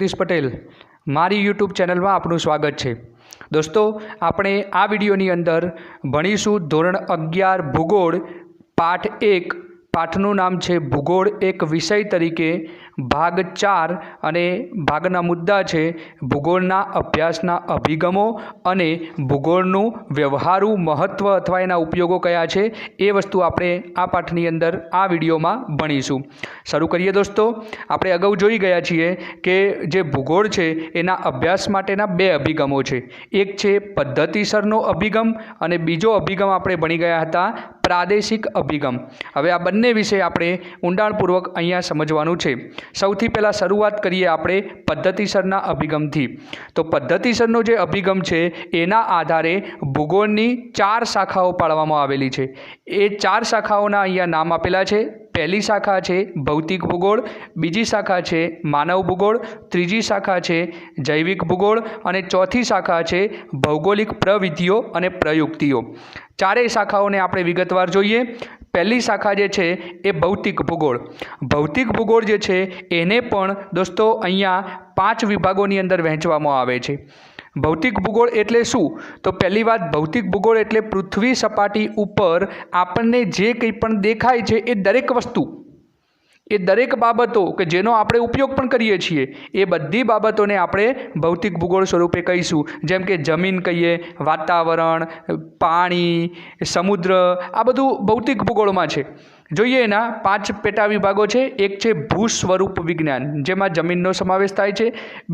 જગદીશ પટેલ મારી યુટ્યુબ ચેનલમાં આપનું સ્વાગત છે। દોસ્તો, આપણે આ વિડીયોની અંદર ભણીશું ધોરણ 11 ભૂગોળ પાઠ 1। પાઠનું નામ છે ભૂગોળ એક વિષય તરીકે ભાગ 4 અને ભાગના મુદ્દા છે ભૂગોળના અભ્યાસના અભિગમો અને ભૂગોળનું વ્યવહારુ મહત્ત્વ અથવા એના ઉપયોગો કયા છે એ વસ્તુ આપણે આ પાઠની અંદર આ વિડીયોમાં ભણીશું। શરૂ કરીએ દોસ્તો। આપણે અગાઉ જોઈ ગયા છીએ કે જે ભૂગોળ છે એના અભ્યાસ માટેના બે અભિગમો છે। એક છે પદ્ધતિસરનો અભિગમ અને બીજો અભિગમ આપણે ભણી ગયા હતા પ્રાદેશિક અભિગમ। હવે આ બંને વિશે આપણે ઊંડાણપૂર્વક અહીંયા સમજવાનું છે। સૌથી પહેલાં શરૂઆત કરીએ આપણે પદ્ધતિસરના અભિગમથી। તો પદ્ધતિસરનો જે અભિગમ છે એના આધારે ભૂગોળની 4 શાખાઓ પાડવામાં આવેલી છે। એ 4 શાખાઓના અહીંયા નામ આપેલા છે। પહેલી શાખા છે ભૌતિક ભૂગોળ, બીજી શાખા છે માનવ ભૂગોળ, ત્રીજી શાખા છે જૈવિક ભૂગોળ અને ચોથી શાખા છે ભૌગોલિક પ્રવિધિઓ અને પ્રયુક્તિઓ। ચારેય શાખાઓને આપણે વિગતવાર જોઈએ। પહેલી શાખા જે છે એ ભૌતિક ભૂગોળ। ભૌતિક ભૂગોળ જે છે એને પણ દોસ્તો અહીંયા 5 વિભાગોની અંદર વહેંચવામાં આવે છે। ભૌતિક ભૂગોળ એટલે શું? તો પહેલી વાત, ભૌતિક ભૂગોળ એટલે પૃથ્વી સપાટી ઉપર આપણને જે કંઈ પણ દેખાય છે એ દરેક વસ્તુ, એ દરેક બાબતો કે જેનો આપણે ઉપયોગ પણ કરીએ છીએ એ બધી બાબતોને આપણે ભૌતિક ભૂગોળ સ્વરૂપે કહીશું। જેમ કે જમીન કહીએ, વાતાવરણ, પાણી, સમુદ્ર, આ બધું ભૌતિક ભૂગોળમાં છે। જોઈએ એના 5 પેટા વિભાગો છે। એક છે ભૂ સ્વરૂપ વિજ્ઞાન, જેમાં જમીનનો સમાવેશ થાય છે।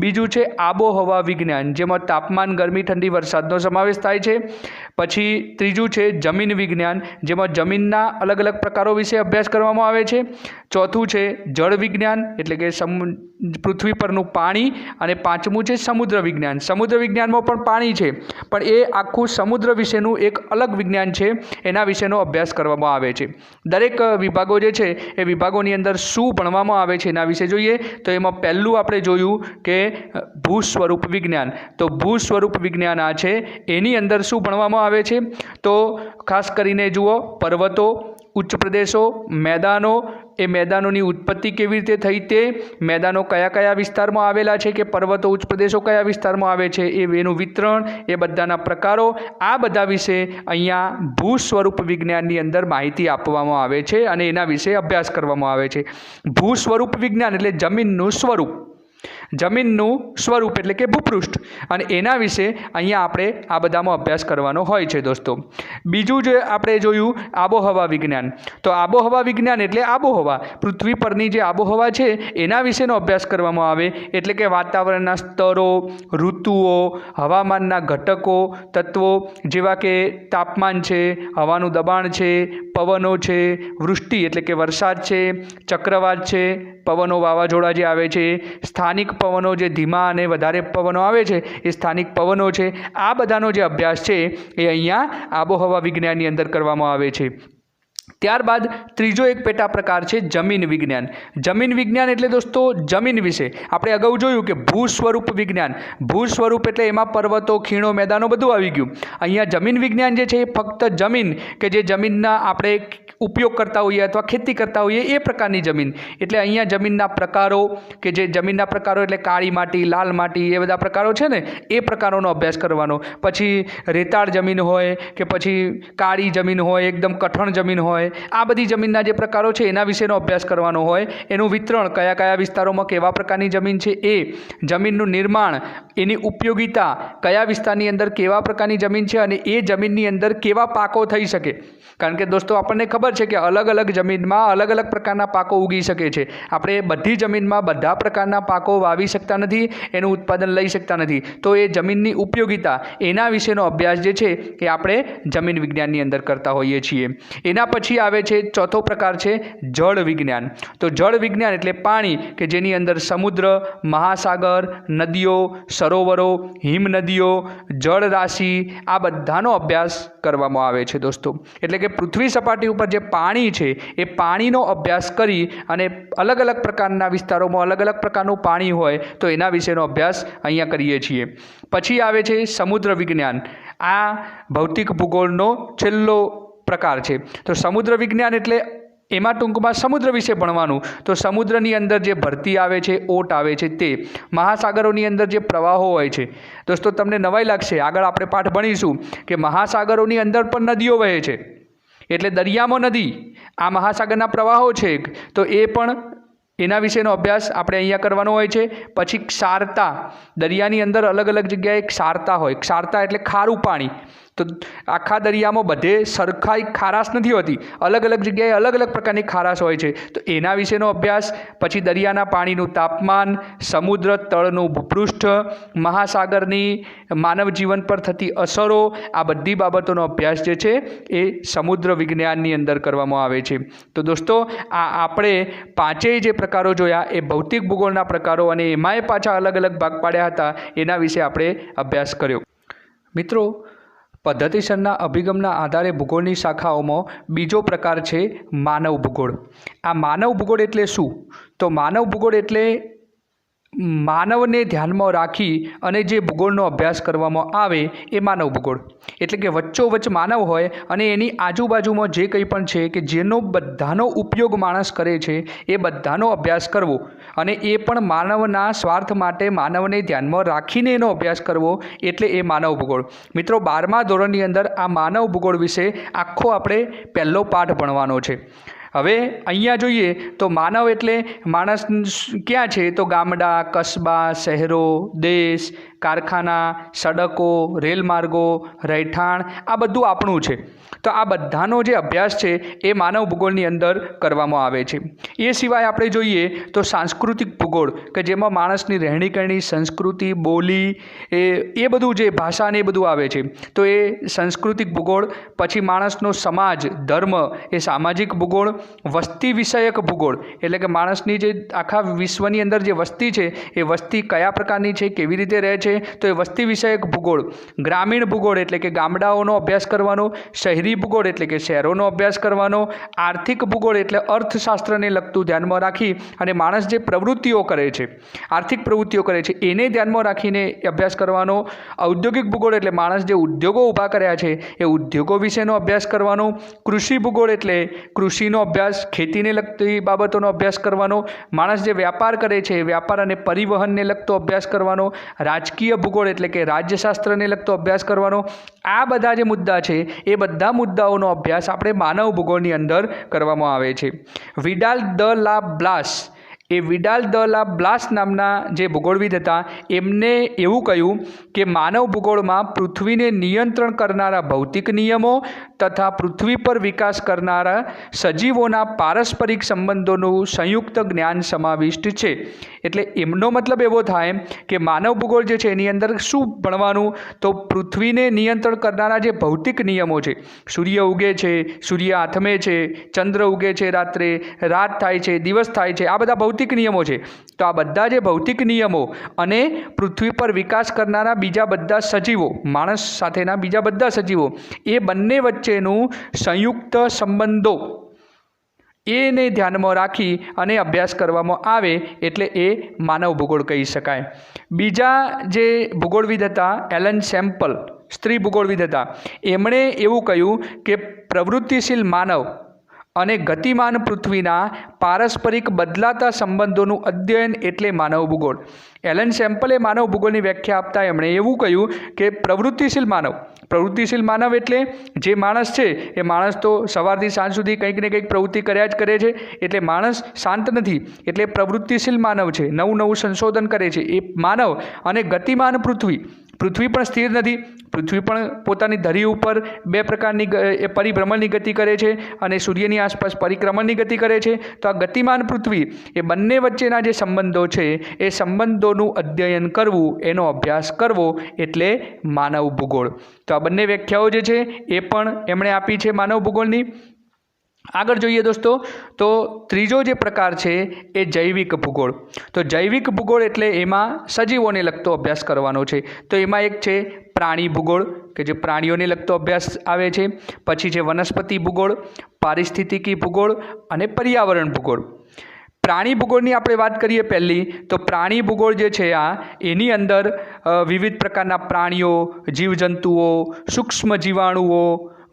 બીજું છે આબોહવા વિજ્ઞાન, જેમાં તાપમાન, ગરમી, ઠંડી, વરસાદનો સમાવેશ થાય છે। પછી ત્રીજું છે જમીન વિજ્ઞાન, જેમાં જમીનના અલગ અલગ પ્રકારો વિશે અભ્યાસ કરવામાં આવે છે। ચોથું છે જળ વિજ્ઞાન, એટલે કે પૃથ્વી પરનું પાણી। અને પાંચમું છે સમુદ્ર વિજ્ઞાન। સમુદ્ર વિજ્ઞાનમાં પણ પાણી છે, પણ એ આખું સમુદ્ર વિશેનું એક અલગ વિજ્ઞાન છે, એના વિશેનો અભ્યાસ કરવામાં આવે છે। દરેક વિભાગો જે છે એ વિભાગોની અંદર શું ભણવામાં આવે છે એના વિશે જોઈએ। તો એમાં પહેલું આપણે જોયું કે ભૂ સ્વરૂપ વિજ્ઞાન। તો ભૂ સ્વરૂપ વિજ્ઞાન આ છે, એની અંદર શું ભણવામાં આવે છે? તો ખાસ કરીને જુઓ, પર્વતો, ઉચ્ચ પ્રદેશો, મેદાનો, એ મેદાનોની ઉત્પત્તિ કેવી રીતે થઈ તે, મેદાનો કયા કયા વિસ્તારમાં આવેલા છે, કે પર્વતો, ઉચ્ચ પ્રદેશો કયા વિસ્તારમાં આવે છે, એનું વિતરણ, એ બધાના પ્રકારો, આ બધા વિશે અહીંયા ભૂ સ્વરૂપ વિજ્ઞાનની અંદર માહિતી આપવામાં આવે છે અને એના વિશે અભ્યાસ કરવામાં આવે છે। ભૂ સ્વરૂપ વિજ્ઞાન એટલે જમીનનું સ્વરૂપ, જમીનનું સ્વરૂપ એટલે કે ભૂપૃષ્ઠ, અને એના વિશે અહીંયા આપણે આ બધામાં અભ્યાસ કરવાનો હોય છે દોસ્તો। બીજું જે આપણે જોયું આબોહવા વિજ્ઞાન। તો આબોહવા વિજ્ઞાન એટલે આબોહવા, પૃથ્વી પરની જે આબોહવા છે એના વિશેનો અભ્યાસ કરવામાં આવે, એટલે કે વાતાવરણના સ્તરો, ઋતુઓ, હવામાનના ઘટકો, તત્વો જેવા કે તાપમાન છે, હવાનું દબાણ છે, પવનો છે, વૃષ્ટિ એટલે કે વરસાદ છે, ચક્રવાત છે, પવનો, વાવાઝોડા જે આવે છે, સ્થાનિક પવનો જે ધીમા અને વધારે પવનો આવે છે એ સ્થાનિક પવનો છે। આ બધાનો જે અભ્યાસ છે એ અહીંયા આબોહવા વિજ્ઞાનની અંદર કરવામાં આવે છે। ત્યારબાદ ત્રીજો એક પેટા પ્રકાર છે જમીન વિજ્ઞાન। જમીન વિજ્ઞાન એટલે દોસ્તો જમીન વિશે આપણે અગાઉ જોયું કે ભૂ સ્વરૂપ વિજ્ઞાન। ભૂ સ્વરૂપ એટલે એમાં પર્વતો, ખીણો, મેદાનો બધું આવી ગયું। અહીંયા જમીન વિજ્ઞાન જે છે એ ફક્ત જમીન કે જે જમીનના આપણે ઉપયોગ કરતા હોઈએ અથવા ખેતી કરતા હોઈએ એ પ્રકારની જમીન, એટલે અહીંયા જમીનના પ્રકારો, કે જે જમીનના પ્રકારો એટલે કાળી માટી, લાલ માટી, એ બધા પ્રકારો છે ને, એ પ્રકારોનો અભ્યાસ કરવાનો। પછી રેતાળ જમીન હોય કે પછી કાળી જમીન હોય, એકદમ કઠણ જમીન હોય, આ બધી જમીનના જે પ્રકારો છે એના વિશેનો અભ્યાસ કરવાનો હોય। એનું વિતરણ, કયા કયા વિસ્તારોમાં કેવા પ્રકારની જમીન છે, એ જમીનનું નિર્માણ, એની ઉપયોગિતા, કયા વિસ્તારની અંદર કેવા પ્રકારની જમીન છે અને એ જમીનની અંદર કેવા પાકો થઈ શકે। કારણ કે દોસ્તો આપણને ખબર છે કે અલગ અલગ જમીનમાં અલગ અલગ પ્રકારના પાકો ઉગી શકે છે। આપણે બધી જમીનમાં બધા પ્રકારના પાકો વાવી શકતા નથી, એનું ઉત્પાદન લઈ શકતા નથી। તો એ જમીનની ઉપયોગિતા, એના વિશેનો અભ્યાસ જે છે એ આપણે જમીન વિજ્ઞાનની અંદર કરતા હોઈએ છીએ। એના પછી આવે છે ચોથો પ્રકાર છે જળ વિજ્ઞાન। તો જળ વિજ્ઞાન એટલે પાણી, કે જેની અંદર સમુદ્ર, મહાસાગર, નદીઓ, સરોવરો, હિમ નદીઓ, જળ રાશિ, આ બધાનો અભ્યાસ કરવામાં આવે છે દોસ્તો। એટલે કે પૃથ્વી સપાટી ઉપર જે પાણી છે એ પાણીનો અભ્યાસ કરી અને અલગ અલગ પ્રકારના વિસ્તારોમાં અલગ અલગ પ્રકારનું પાણી હોય તો એના વિશેનો અભ્યાસ અહીંયા કરીએ છીએ। પછી આવે છે સમુદ્ર વિજ્ઞાન। આ ભૌતિક ભૂગોળનો છેલ્લો પ્રકાર છે। તો સમુદ્ર વિજ્ઞાન એટલે એમાં ટૂંકમાં સમુદ્ર વિશે ભણવાનું. તો સમુદ્રની અંદર જે ભરતી આવે છે, ઓટ આવે છે, તે મહાસાગરોની અંદર જે પ્રવાહો હોય છે. દોસ્તો તમને નવાઈ લાગશે, આગળ આપણે પાઠ ભણીશું કે મહાસાગરોની અંદર પણ નદીઓ વહે છે, એટલે દરિયામાં નદી આ મહાસાગરના પ્રવાહો છે, તો એ પણ એના વિશેનો અભ્યાસ આપણે અહીંયા કરવાનો હોય છે. પછી ક્ષારતા, દરિયાની અંદર અલગ અલગ જગ્યાએ ક્ષારતા હોય. ક્ષારતા એટલે ખારું પાણી. તો આખા દરિયામાં બધે સરખાઈ ખારાશ નથી હોતી, અલગ અલગ જગ્યાએ અલગ અલગ પ્રકારની ખારાશ હોય છે, તો એના વિશેનો અભ્યાસ. પછી દરિયાના પાણીનું તાપમાન, સમુદ્ર તળનું ભૂપૃષ્ઠ, મહાસાગરની માનવ જીવન પર થતી અસરો, આ બધી બાબતોનો અભ્યાસ જે છે એ સમુદ્ર વિજ્ઞાનની અંદર કરવામાં આવે છે. તો દોસ્તો આ આપણે પાંચેય જે પ્રકારો જોયા એ ભૌતિક ભૂગોળના પ્રકારો, અને એમાંય પાછા અલગ અલગ ભાગ પાડ્યા હતા, એના વિશે આપણે અભ્યાસ કર્યો. મિત્રો, પદ્ધતિસરના અભિગમના આધારે ભૂગોળની શાખાઓમાં બીજો પ્રકાર છે માનવ ભૂગોળ. આ માનવ ભૂગોળ એટલે શું? તો માનવ ભૂગોળ એટલે માનવને ધ્યાનમાં રાખી અને જે ભૂગોળનો અભ્યાસ કરવામાં આવે એ માનવ ભૂગોળ. એટલે કે વચ્ચોવચ્ચ માનવ હોય અને એની આજુબાજુમાં જે કંઈ પણ છે કે જેનો બધાનો ઉપયોગ માણસ કરે છે એ બધાનો અભ્યાસ કરવો, અને એ પણ માનવના સ્વાર્થ માટે માનવને ધ્યાનમાં રાખીને એનો અભ્યાસ કરવો, એટલે એ માનવ ભૂગોળ. મિત્રો, 12મા ધોરણની અંદર આ માનવ ભૂગોળ વિશે આખો આપણે પહેલો પાઠ ભણવાનો છે. હવે અહીંયા જોઈએ તો માનવ એટલે માણસ ક્યાં છે? તો ગામડા, કસ્બા, શહેરો, દેશ, કારખાના, સડકો, રેલમાર્ગો, રહેઠાણ, આ બધું આપણું છે. તો આ બધાનો જે અભ્યાસ છે એ માનવ ભૂગોળની અંદર કરવામાં આવે છે. એ સિવાય આપણે જોઈએ તો સાંસ્કૃતિક ભૂગોળ, કે જેમાં માણસની રહેણીકરણી, સંસ્કૃતિ, બોલી, એ બધું જે ભાષા ને એ બધું આવે છે, તો એ સાંસ્કૃતિક ભૂગોળ. પછી માણસનો સમાજ, ધર્મ, એ સામાજિક ભૂગોળ. વસ્તી વિષયક ભૂગોળ, એટલે કે માણસની જે આખા વિશ્વની અંદર જે વસ્તી છે એ વસ્તી કયા પ્રકારની છે, કેવી રીતે રહે છે, તો એ વસ્તી વિષયક ભૂગોળ. ગ્રામીણ ભૂગોળ એટલે કે ગામડાઓનો અભ્યાસ કરવાનો. શહેરી ભૂગોળ એટલે કે શહેરોનો અભ્યાસ કરવાનો. આર્થિક ભૂગોળ એટલે અર્થશાસ્ત્રને લગતું ધ્યાનમાં રાખી અને માણસ જે પ્રવૃત્તિઓ કરે છે, આર્થિક પ્રવૃત્તિઓ કરે છે, એને ધ્યાનમાં રાખીને અભ્યાસ કરવાનો. ઔદ્યોગિક ભૂગોળ એટલે માણસ જે ઉદ્યોગો ઊભા કર્યા છે એ ઉદ્યોગો વિશેનો અભ્યાસ કરવાનો. કૃષિ ભૂગોળ એટલે કૃષિનો અભ્યાસ, ખેતીને લગતી બાબતોનો અભ્યાસ કરવાનો. માણસ જે વ્યાપાર કરે છે, વ્યાપાર અને પરિવહનને લગતો અભ્યાસ કરવાનો. રાજકીય ભૂગોળ એટલે કે રાજ્યશાસ્ત્રને લગતો અભ્યાસ કરવાનો. આ બધા જે મુદ્દા છે એ બધા મુદ્દાઓનો અભ્યાસ આપણે માનવ ભૂગોળની અંદર કરવામાં આવે છે. વિડાલ દ લા બ્લાસ, એ વિડાલ દ લા બ્લાસ નામના જે ભૂગોળવિદ હતા, એમને એવું કહ્યું કે માનવ ભૂગોળમાં પૃથ્વીને નિયંત્રણ કરનારા ભૌતિક નિયમો તથા પૃથ્વી પર વિકાસ કરનારા સજીવોના પારસ્પરિક સંબંધોનું સંયુક્ત જ્ઞાન સમાવિષ્ટ છે. એટલે એમનો મતલબ એવો થાય કે માનવ ભૂગોળ જે છે એની અંદર શું ભણવાનું? તો પૃથ્વીને નિયંત્રણ કરનારા જે ભૌતિક નિયમો છે, સૂર્ય ઉગે છે, સૂર્ય આથમે છે, ચંદ્ર ઉગે છે રાત્રે, રાત થાય છે, દિવસ થાય છે, આ બધા ભૌતિક નિયમો છે. તો આ બધા જે ભૌતિક નિયમો અને પૃથ્વી પર વિકાસ કરનારા બીજા બધા સજીવો, માણસ સાથેના બીજા બધા સજીવો, એ બંને વચ્ચેનું સંયુક્ત સંબંધો, એને ધ્યાનમાં રાખી અને અભ્યાસ કરવામાં આવે એટલે એ માનવ ભૂગોળ કહી શકાય. બીજા જે ભૂગોળવિદ હતા એલન સેમ્પલ, સ્ત્રી ભૂગોળવિદ હતા, એમણે એવું કહ્યું કે પ્રવૃત્તિશીલ માનવ અને ગતિમાન પૃથ્વીના પારસ્પરિક બદલાતા સંબંધોનું અધ્યયન એટલે માનવ ભૂગોળ. એલન સેમ્પલે માનવ ભૂગોળની વ્યાખ્યા આપતા એમણે એવું કહ્યું કે પ્રવૃત્તિશીલ માનવ એટલે જે માણસ છે એ માણસ તો સવારથી સાંજ સુધી કંઈક ને કંઈક પ્રવૃત્તિ કર્યા જ કરે છે, એટલે માણસ શાંત નથી, એટલે પ્રવૃત્તિશીલ માનવ છે, નવું નવું સંશોધન કરે છે એ માનવ. અને ગતિમાન પૃથ્વી પણ સ્થિર નથી, પૃથ્વી પણ પોતાની ધરી ઉપર બે પ્રકારની પરિભ્રમણની ગતિ કરે છે અને સૂર્યની આસપાસ પરિક્રમણની ગતિ કરે છે. તો આ ગતિમાન પૃથ્વી એ બંને વચ્ચેના જે સંબંધો છે એ સંબંધોનું અધ્યયન કરવું, એનો અભ્યાસ કરવો એટલે માનવ ભૂગોળ. તો આ બંને વ્યાખ્યાઓ જે છે એ પણ એમણે આપી છે માનવ ભૂગોળની. આગળ જોઈએ દોસ્તો, તો ત્રીજો જે પ્રકાર છે એ જૈવિક ભૂગોળ. તો જૈવિક ભૂગોળ એટલે એમાં સજીવોને લગતો અભ્યાસ કરવાનો છે. તો એમાં એક છે પ્રાણી ભૂગોળ, કે જે પ્રાણીઓને લગતો અભ્યાસ આવે છે. પછી છે વનસ્પતિ ભૂગોળ, પારિસ્થિતિકી ભૂગોળ અને પર્યાવરણ ભૂગોળ. પ્રાણી ભૂગોળની આપણે વાત કરીએ પહેલી, તો પ્રાણી ભૂગોળ જે છે એની અંદર વિવિધ પ્રકારના પ્રાણીઓ, જીવજંતુઓ, સૂક્ષ્મ જીવાણુઓ,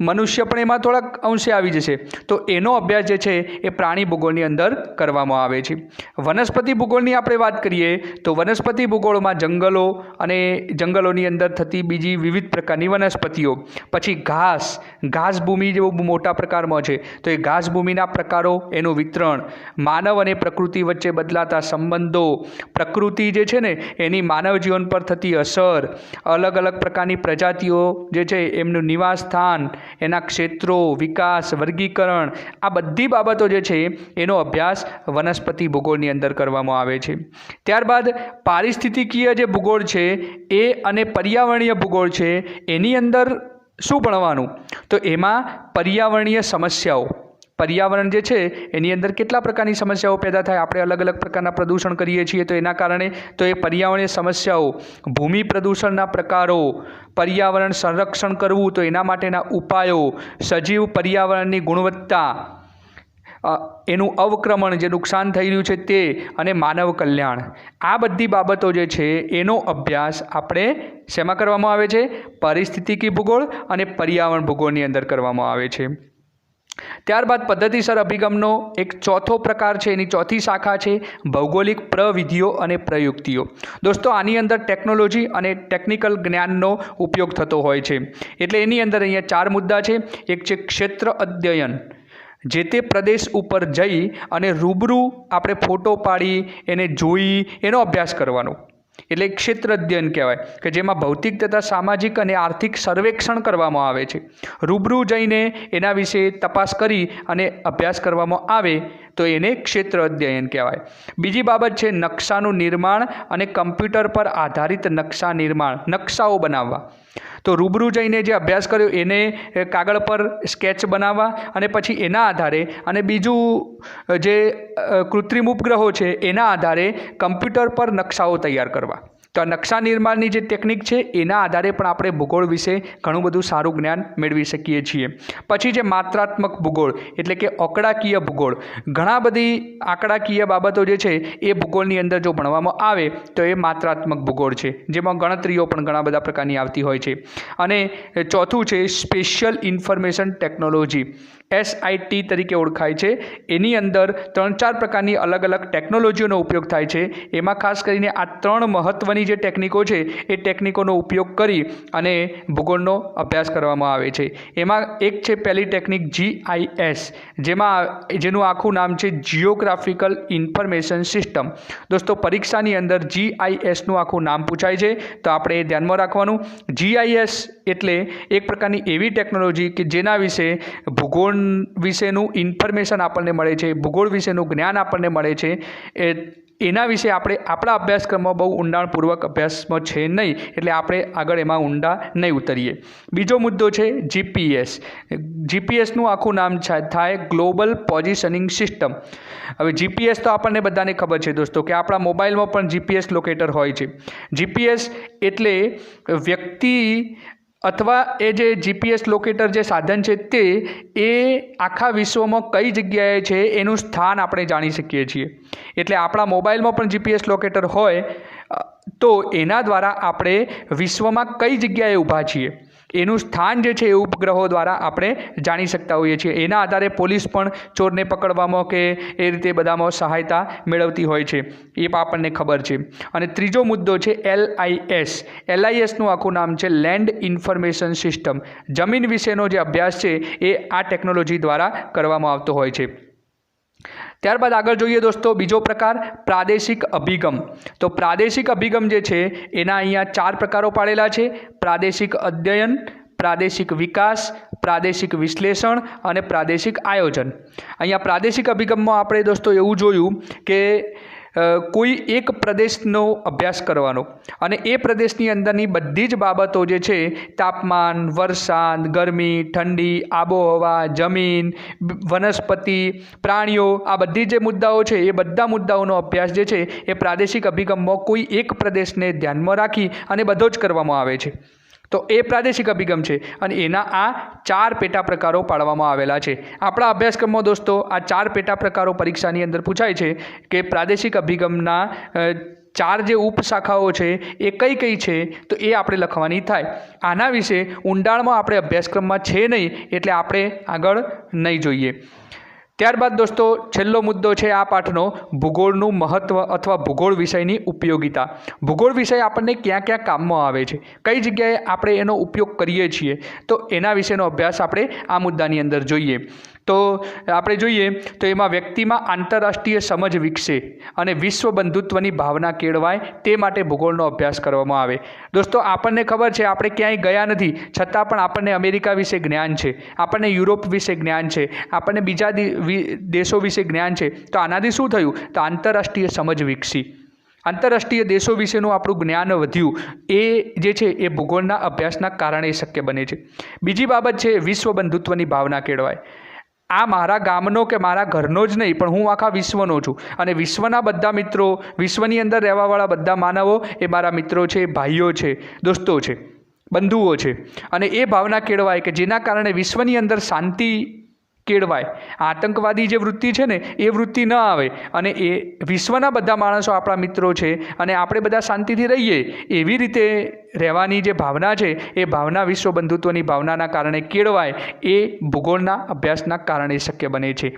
મનુષ્ય પણ એમાં થોડાક અંશે આવી જશે. તો એનો અભ્યાસ જે છે એ પ્રાણી ભૂગોળની અંદર કરવામાં આવે છે. વનસ્પતિ ભૂગોળની આપણે વાત કરીએ તો વનસ્પતિ ભૂગોળમાં જંગલો અને જંગલોની અંદર થતી બીજી વિવિધ પ્રકારની વનસ્પતિઓ, પછી ઘાસભૂમિ જેવો મોટા પ્રકારમાં છે તો એ ઘાસભૂમિના પ્રકારો, એનું વિતરણ, માનવ અને પ્રકૃતિ વચ્ચે બદલાતા સંબંધો, પ્રકૃતિ જે છે ને એની માનવ જીવન પર થતી અસર, અલગ અલગ પ્રકારની પ્રજાતિઓ જે છે એમનું નિવાસ સ્થાન, એના ક્ષેત્રો, વિકાસ, વર્ગીકરણ, આ બધી બાબતો જે છે એનો અભ્યાસ વનસ્પતિ ભૂગોળની અંદર કરવામાં આવે છે. ત્યારબાદ પારિસ્થિતિકીય જે ભૂગોળ છે એ અને પર્યાવરણીય ભૂગોળ છે એની અંદર શું ભણવાનું? તો એમાં પર્યાવરણીય સમસ્યાઓ, પર્યાવરણ જે છે એની અંદર કેટલા પ્રકારની સમસ્યાઓ પેદા થાય, આપણે અલગ અલગ પ્રકારના પ્રદૂષણ કરીએ છીએ તો એના કારણે તો એ પર્યાવરણીય સમસ્યાઓ, ભૂમિ પ્રદૂષણના પ્રકારો, પર્યાવરણ સંરક્ષણ કરવું તો એના માટેના ઉપાયો, સજીવ પર્યાવરણની ગુણવત્તા, એનું અવક્રમણ જે નુકસાન થઈ રહ્યું છે તે, અને માનવ કલ્યાણ, આ બધી બાબતો જે છે એનો અભ્યાસ આપણે શેમાં કરવામાં આવે છે? પારિસ્થિતિકી ભૂગોળ અને પર્યાવરણ ભૂગોળની અંદર કરવામાં આવે છે. ત્યારબાદ પદ્ધતિસર અભિગમનો એક ચોથો પ્રકાર છે, એની ચોથી શાખા છે ભૌગોલિક પ્રવિધિઓ અને પ્રયુક્તિઓ. દોસ્તો આની અંદર ટેકનોલોજી અને ટેકનિકલ જ્ઞાનનો ઉપયોગ થતો હોય છે. એટલે એની અંદર અહીંયા 4 મુદ્દા છે. એક છે ક્ષેત્ર અધ્યયન, જે તે પ્રદેશ ઉપર જઈ અને રૂબરૂ આપણે ફોટો પાડી એને જોઈ એનો અભ્યાસ કરવાનો, એટલે ક્ષેત્ર અધ્યયન કહેવાય, કે જેમાં ભૌતિક તથા સામાજિક અને આર્થિક સર્વેક્ષણ કરવામાં આવે છે. રૂબરૂ જઈને એના વિશે તપાસ કરી અને અભ્યાસ કરવામાં આવે તો એને ક્ષેત્ર અધ્યયન કહેવાય. બીજી બાબત છે નકશાનું નિર્માણ અને કમ્પ્યુટર પર આધારિત નકશા નિર્માણ, નકશાઓ બનાવવા. તો રૂબરૂ જઈને જે અભ્યાસ કર્યો એને કાગળ પર સ્કેચ બનાવવા અને પછી એના આધારે, અને બીજું જે કૃત્રિમ ઉપગ્રહો છે એના આધારે કમ્પ્યુટર પર નકશાઓ તૈયાર કરવા. તો આ નકશા નિર્માણની જે ટેકનિક છે એના આધારે પણ આપણે ભૂગોળ વિશે ઘણું બધું સારું જ્ઞાન મેળવી શકીએ છીએ. પછી જે માત્રાત્મક ભૂગોળ એટલે કે આંકડાકીય ભૂગોળ, ઘણા બધી આંકડાકીય બાબતો જે છે એ ભૂગોળની અંદર જો ભણવામાં આવે તો એ માત્રાત્મક ભૂગોળ છે, જેમાં ગણતરીઓ પણ ઘણા બધા પ્રકારની આવતી હોય છે. અને ચોથું છે સ્પેશિયલ ઇન્ફોર્મેશન ટેકનોલોજી, SIT તરીકે ઓળખાય છે. એની અંદર 3-4 પ્રકારની અલગ અલગ ટેકનોલોજીઓનો ઉપયોગ થાય છે. એમાં ખાસ કરીને આ 3 મહત્ત્વની જે ટેકનિકો છે એ ટેકનિકોનો ઉપયોગ કરી અને ભૂગોળનો અભ્યાસ કરવામાં આવે છે. એમાં એક છે પહેલી ટેકનિક GIS, જેનું આખું નામ છે જિયોગ્રાફિકલ ઇન્ફોર્મેશન સિસ્ટમ. દોસ્તો પરીક્ષાની અંદર GISનું આખું નામ પૂછાય છે તો આપણે એ ધ્યાનમાં રાખવાનું. GIS એટલે એક પ્રકારની એવી ટેકનોલોજી કે જેના વિશે ભૂગોળ વિશેનું ઇન્ફોર્મેશન આપણને મળે છે, ભૂગોળ વિશેનું જ્ઞાન આપણને મળે છે. એના વિશે આપણે આપણા અભ્યાસક્રમમાં બહુ ઊંડાણપૂર્વક અભ્યાસમાં છે નહીં, એટલે આપણે આગળ એમાં ઊંડા નહીં ઉતરીએ. બીજો મુદ્દો છે GPS. GPSનું આખું નામ થાય ગ્લોબલ પોઝિશનિંગ સિસ્ટમ. હવે GPS તો આપણને બધાને ખબર છે દોસ્તો કે આપણા મોબાઈલમાં પણ GPS લોકેટર હોય છે. GPS એટલે વ્યક્તિ અથવા એ જે GPS લોકેટર જે સાધન છે તે એ આખા વિશ્વમાં કઈ જગ્યાએ છે એનું સ્થાન આપણે જાણી શકીએ છીએ. એટલે આપણા મોબાઈલમાં પણ GPS લોકેટર હોય તો એના દ્વારા આપણે વિશ્વમાં કઈ જગ્યાએ ઊભા છીએ એનું સ્થાન જે છે એ ઉપગ્રહો દ્વારા આપણે જાણી શકતા હોઈએ છીએ. એના આધારે પોલીસ પણ ચોરને પકડવામાં કે એ રીતે બધામાં સહાયતા મેળવતી હોય છે, એ આપણને ખબર છે. અને ત્રીજો મુદ્દો છે LIS. LISનું આખું નામ છે લેન્ડ ઇન્ફોર્મેશન સિસ્ટમ. જમીન વિશેનો જે અભ્યાસ છે એ આ ટેકનોલોજી દ્વારા કરવામાં આવતો હોય છે. ત્યારબાદ આગળ જોઈએ દોસ્તો બીજો પ્રકાર પ્રાદેશિક અભિગમ. તો પ્રાદેશિક અભિગમ જે છે એના અહીંયા 4 પ્રકારો પાડેલા છે: પ્રાદેશિક અધ્યયન, પ્રાદેશિક વિકાસ, પ્રાદેશિક વિશ્લેષણ અને પ્રાદેશિક આયોજન. અહીંયા પ્રાદેશિક અભિગમમાં આપણે દોસ્તો એવું જોયું કે કોઈ એક પ્રદેશનો અભ્યાસ કરવાનો અને એ પ્રદેશની અંદરની બધી જ બાબતો જે છે તાપમાન, વરસાદ, ગરમી, ઠંડી, આબોહવા, જમીન, વનસ્પતિ, પ્રાણીઓ, આ બધી જે મુદ્દાઓ છે એ બધા મુદ્દાઓનો અભ્યાસ જે છે એ પ્રાદેશિક અભિગમમાં કોઈ એક પ્રદેશને ધ્યાનમાં રાખી અને બધો જ કરવામાં આવે છે. તો એ પ્રાદેશિક અભિગમ છે અને એના આ 4 પેટા પ્રકારો પાડવામાં આવેલા છે. આપણા અભ્યાસક્રમમાં દોસ્તો આ 4 પેટા પ્રકારો પરીક્ષાની અંદર પૂછાય છે કે પ્રાદેશિક અભિગમના ચાર જે ઉપશાખાઓ છે એ કઈ કઈ છે તો એ આપણે લખવાની થાય. આના વિશે ઊંડાણમાં આપણે અભ્યાસક્રમમાં છે નહીં એટલે આપણે આગળ નહીં જોઈએ. ત્યારબાદ દોસ્તો છેલ્લો મુદ્દો છે આ પાઠનો ભૂગોળનું મહત્ત્વ અથવા ભૂગોળ વિષયની ઉપયોગિતા. ભૂગોળ વિષય આપણને ક્યાં ક્યાં કામમાં આવે છે, કઈ જગ્યાએ આપણે એનો ઉપયોગ કરીએ છીએ, તો એના વિશેનો અભ્યાસ આપણે આ મુદ્દાની અંદર જોઈએ. તો આપણે જોઈએ તો એમાં વ્યક્તિમાં આંતરરાષ્ટ્રીય સમજ વિકસે અને વિશ્વ બંધુત્વની ભાવના કેળવાય તે માટે ભૂગોળનો અભ્યાસ કરવામાં આવે. દોસ્તો આપણને ખબર છે આપણે ક્યાંય ગયા નથી છતાં પણ આપણને અમેરિકા વિશે જ્ઞાન છે, આપણને યુરોપ વિશે જ્ઞાન છે, આપણને બીજા દેશો વિશે જ્ઞાન છે. તો આનાથી શું થયું તો આંતરરાષ્ટ્રીય સમજ વિકસી, આંતરરાષ્ટ્રીય દેશો વિશેનું આપણું જ્ઞાન વધ્યું. એ જે છે એ ભૂગોળના અભ્યાસના કારણે શક્ય બને છે. બીજી બાબત છે વિશ્વ બંધુત્વની ભાવના કેળવાય. આ મારા ગામનો કે મારા ઘરનો જ નહીં પણ હું આખા વિશ્વનો છું અને વિશ્વના બધા મિત્રો, વિશ્વની અંદર રહેવાવાળા બધા માનવો એ મારા મિત્રો છે, ભાઈઓ છે, દોસ્તો છે, બંધુઓ છે. અને એ ભાવના કેળવાય કે જેના કારણે વિશ્વની અંદર શાંતિ કેળવાય. આતંકવાદી જે વૃત્તિ છે ને એ વૃત્તિ ન આવે અને એ વિશ્વના બધા માણસો આપણા મિત્રો છે અને આપણે બધા શાંતિથી રહીએ એવી રીતે રહેવાની જે ભાવના છે એ ભાવના વિશ્વ બંધુત્વની ભાવનાના કારણે કેળવાય. એ ભૂગોળના અભ્યાસના કારણે શક્ય બને છે.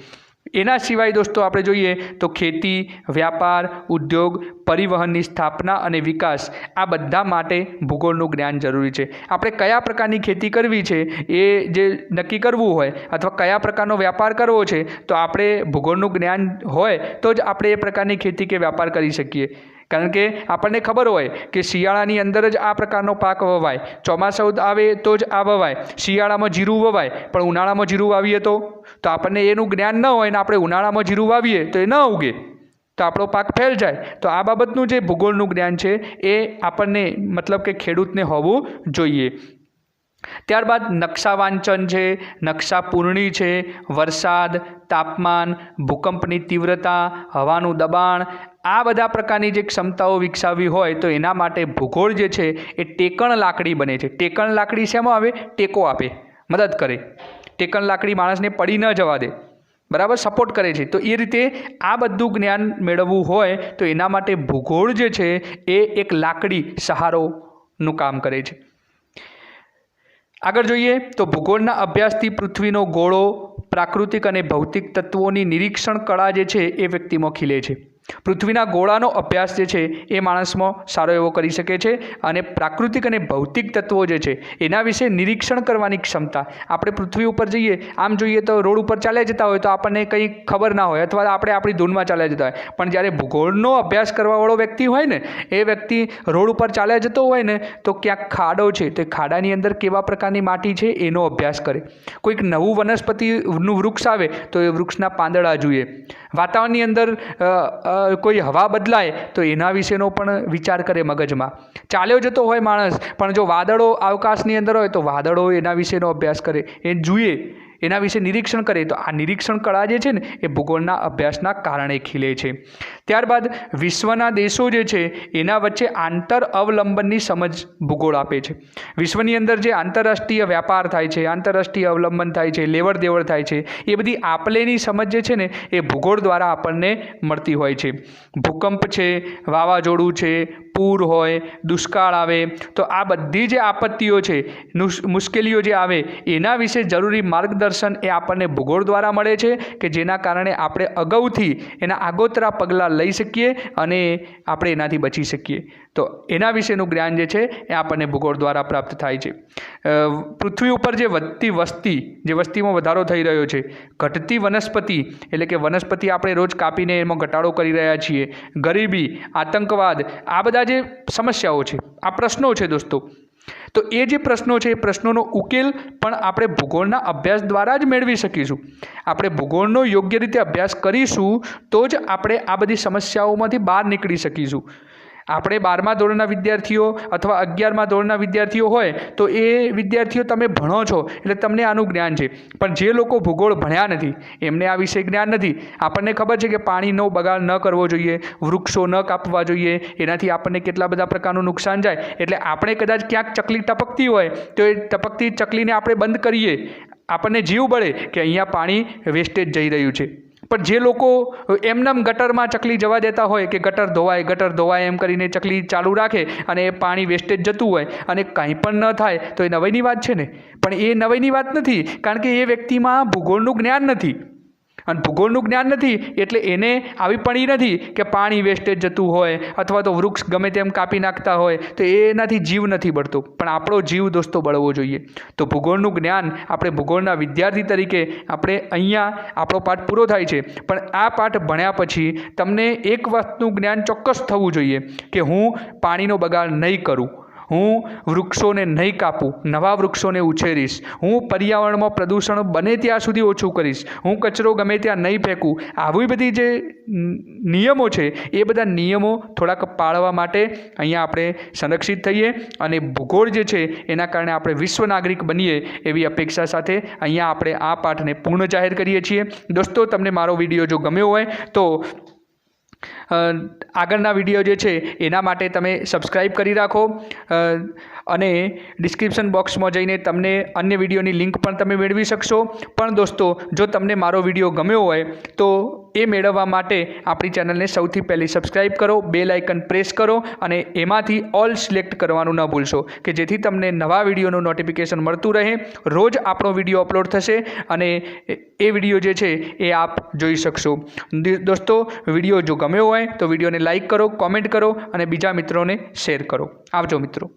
એના સિવાય દોસ્તો આપણે જોઈએ તો ખેતી, વ્યાપાર, ઉદ્યોગ, પરિવહનની સ્થાપના અને વિકાસ આ બધા માટે ભૂગોળનું જ્ઞાન જરૂરી છે. આપણે કયા પ્રકારની ખેતી કરવી છે એ જે નક્કી કરવું હોય અથવા કયા પ્રકારનો વ્યાપાર કરવો છે તો આપણે ભૂગોળનું જ્ઞાન હોય તો જ આપણે એ પ્રકારની ખેતી કે વ્યાપાર કરી શકીએ. કારણ કે આપણને ખબર હોય કે શિયાળાની અંદર જ આ પ્રકારનો પાક વવાય, ચોમાસું આવે તો જ આ વવાય, શિયાળામાં જીરું વવાય પણ ઉનાળામાં જીરું વાવીએ તો આપણને એનું જ્ઞાન ન હોય ને આપણે ઉનાળામાં જીરું વાવીએ તો એ ન ઉગે તો આપણો પાક ફેલ જાય. તો આ બાબતનું જે ભૂગોળનું જ્ઞાન છે એ આપણને મતલબ કે ખેડૂતને હોવું જોઈએ. ત્યારબાદ નકશા વાંચન છે, નકશા પૂરણી છે, વરસાદ, તાપમાન, ભૂકંપની તીવ્રતા, હવાનું દબાણ આ બધા પ્રકારની જે ક્ષમતાઓ વિકસાવવી હોય તો એના માટે ભૂગોળ જે છે એ ટેકણ લાકડી બને છે. ટેકણ લાકડી શેમાં આવે? ટેકો આપે, મદદ કરે. ટેકણ લાકડી માણસને પડી ન જવા દે, બરાબર, સપોર્ટ કરે છે. તો એ રીતે આ બધું જ્ઞાન મેળવવું હોય તો એના માટે ભૂગોળ જે છે એ એક લાકડી સહારોનું કામ કરે છે. આગળ જોઈએ તો ભૂગોળના અભ્યાસથી પૃથ્વીનો ગોળો, પ્રાકૃતિક અને ભૌતિક તત્વોની નિરીક્ષણ કળા જે છે એ વ્યક્તિમાં ખીલે છે. પૃથ્વીના ગોળાનો અભ્યાસ જે છે એ માણસમાં સારો એવો કરી શકે છે અને પ્રાકૃતિક અને ભૌતિક તત્વો જે છે એના વિશે નિરીક્ષણ કરવાની ક્ષમતા. આપણે પૃથ્વી ઉપર જઈએ, આમ જોઈએ તો રોડ ઉપર ચાલ્યા જતા હોય તો આપણને કંઈ ખબર ના હોય અથવા આપણે આપણી ધૂનમાં ચાલ્યા જતા હોય, પણ જ્યારે ભૂગોળનો અભ્યાસ કરવાવાળો વ્યક્તિ હોય ને એ વ્યક્તિ રોડ ઉપર ચાલ્યા જતો હોય ને તો ક્યાંક ખાડો છે તો એ ખાડાની અંદર કેવા પ્રકારની માટી છે એનો અભ્યાસ કરે. કોઈક નવું વનસ્પતિનું વૃક્ષ આવે તો એ વૃક્ષના પાંદડા જોઈએ. વાતાવરણની અંદર કોઈ હવા બદલાય તો એના વિશેનો પણ વિચાર કરે મગજમાં. ચાલ્યો જતો હોય માણસ પણ જો વાદળો આકાશની અંદર હોય તો વાદળો એના વિશેનો અભ્યાસ કરે, એ જોઈએ, એના વિશે નિરીક્ષણ કરે. તો આ નિરીક્ષણ કળા જે છે ને એ ભૂગોળના અભ્યાસના કારણે ખીલે છે. ત્યારબાદ વિશ્વના દેશો જે છે એના વચ્ચે આંતર અવલંબનની સમજ ભૂગોળ આપે છે. વિશ્વની અંદર જે આંતરરાષ્ટ્રીય વ્યાપાર થાય છે, આંતરરાષ્ટ્રીય અવલંબન થાય છે, લેવડ દેવડ થાય છે, એ બધી આપલેની સમજ જે છે ને એ ભૂગોળ દ્વારા આપણને મળતી હોય છે. ભૂકંપ છે, વાવાઝોડું છે, પૂર હોય, દુષ્કાળ આવે તો આ બધી જે આપત્તિઓ છે, મુશ્કેલીઓ જે આવે એના વિશે જરૂરી માર્ગદર્શન એ આપણને ભૂગોળ દ્વારા મળે છે કે જેના કારણે આપણે અગાઉથી એના આગોતરા પગલાં લઈ શકીએ અને આપણે એનાથી બચી શકીએ. તો એના વિશેનું જ્ઞાન જે છે એ આપણને ભૂગોળ દ્વારા પ્રાપ્ત થાય છે. પૃથ્વી ઉપર જે વધતી વસ્તી, જે વસ્તીમાં વધારો થઈ રહ્યો છે, ઘટતી વનસ્પતિ એટલે કે વનસ્પતિ આપણે રોજ કાપીને એમાં ઘટાડો કરી રહ્યા છીએ, ગરીબી, આતંકવાદ, આ બધા જે સમસ્યાઓ છે, આ પ્રશ્નો છે દોસ્તો. તો એ જે પ્રશ્નો છે એ પ્રશ્નોનો ઉકેલ પણ આપણે ભૂગોળના અભ્યાસ દ્વારા જ મેળવી શકીશું. આપણે ભૂગોળનો યોગ્ય રીતે અભ્યાસ કરીશું તો જ આપણે આ બધી સમસ્યાઓમાંથી બહાર નીકળી શકીશું. આપણે 12મા ધોરણના વિદ્યાર્થીઓ અથવા 11મા ધોરણના વિદ્યાર્થીઓ હોય તો એ વિદ્યાર્થીઓ તમે ભણો છો એટલે તમને આનું જ્ઞાન છે, પણ જે લોકો ભૂગોળ ભણ્યા નથી એમને આ વિશે જ્ઞાન નથી. આપણને ખબર છે કે પાણીનો બગાડ ન કરવો જોઈએ, વૃક્ષો ન કાપવા જોઈએ, એનાથી આપણને કેટલા બધા પ્રકારનું નુકસાન જાય. એટલે આપણે કદાચ ક્યાંક ચકલી ટપકતી હોય તો એ ટપકતી ચકલીને આપણે બંધ કરીએ, આપણને જીવ બળે કે અહીંયા પાણી વેસ્ટેજ જઈ રહ્યું છે, પણ જે લોકો એમનેમ ગટરમાં ચકલી જવા દેતા હોય કે ગટર ધોવાય એમ કરીને ચકલી ચાલુ રાખે અને એ પાણી વેસ્ટેજ જતું હોય અને કંઈ પણ ન થાય તો એ નવાઈની વાત છે ને. પણ એ નવાઈની વાત નથી, કારણ કે એ વ્યક્તિમાં ભૂગોળનું જ્ઞાન નથી. અને ભૂગોળનું જ્ઞાન નથી એટલે એને આવી પડી નથી કે પાણી વેસ્ટેજ જતું હોય અથવા તો વૃક્ષ ગમે તેમ કાપી નાખતા હોય તો એનાથી જીવ નથી બળતો. પણ આપણો જીવ દોસ્તો બળવો જોઈએ. તો ભૂગોળનું જ્ઞાન આપણે ભૂગોળના વિદ્યાર્થી તરીકે આપણે અહીંયા આપણો પાઠ પૂરો થાય છે. પણ આ પાઠ ભણ્યા પછી તમને એક વાતનું જ્ઞાન ચોક્કસ થવું જોઈએ કે હું પાણીનો બગાડ નહીં કરું, હું વૃક્ષોને નહીં કાપું, નવા વૃક્ષોને ઉછેરીશ, હું પર્યાવરણમાં પ્રદૂષણ બને ત્યાં સુધી ઓછું કરીશ, હું કચરો ગમે ત્યાં નહીં ફેંકું. આવી બધી જે નિયમો છે એ બધા નિયમો થોડાક પાળવા માટે અહીંયા આપણે સંરક્ષિત થઈએ અને ભૂગોળ જે છે એના કારણે આપણે વિશ્વ નાગરિક બનીએ એવી અપેક્ષા સાથે અહીંયા આપણે આ પાઠને પૂર્ણ જાહેર કરીએ છીએ. દોસ્તો, તમને મારો વિડીયો જો ગમ્યો હોય તો આગળના વિડીયો જે છે એના માટે તમે સબસ્ક્રાઈબ કરી રાખો અને ડિસ્ક્રિપ્શન બોક્સમાં જઈને તમને અન્ય વિડીયોની લિંક પણ તમે મેળવી શકશો. પણ દોસ્તો, જો તમને મારો વિડીયો ગમ્યો હોય તો એ મેળવવા માટે આપણી ચેનલને સૌથી પહેલી સબસ્ક્રાઈબ કરો, બેલ આઇકન પ્રેસ કરો અને એમાંથી ઓલ સિલેક્ટ કરવાનું ન ભૂલશો કે જેથી તમને નવા વિડીયોનું નોટિફિકેશન મળતું રહે. રોજ આપણો વિડીયો અપલોડ થશે અને એ વિડીયો જે છે એ આપ જોઈ શકશો. દોસ્તો, વિડીયો જો ગમ્યો હોય તો વિડીયોને લાઇક કરો, કોમેન્ટ કરો અને બીજા મિત્રોને શેર કરો. આવજો મિત્રો.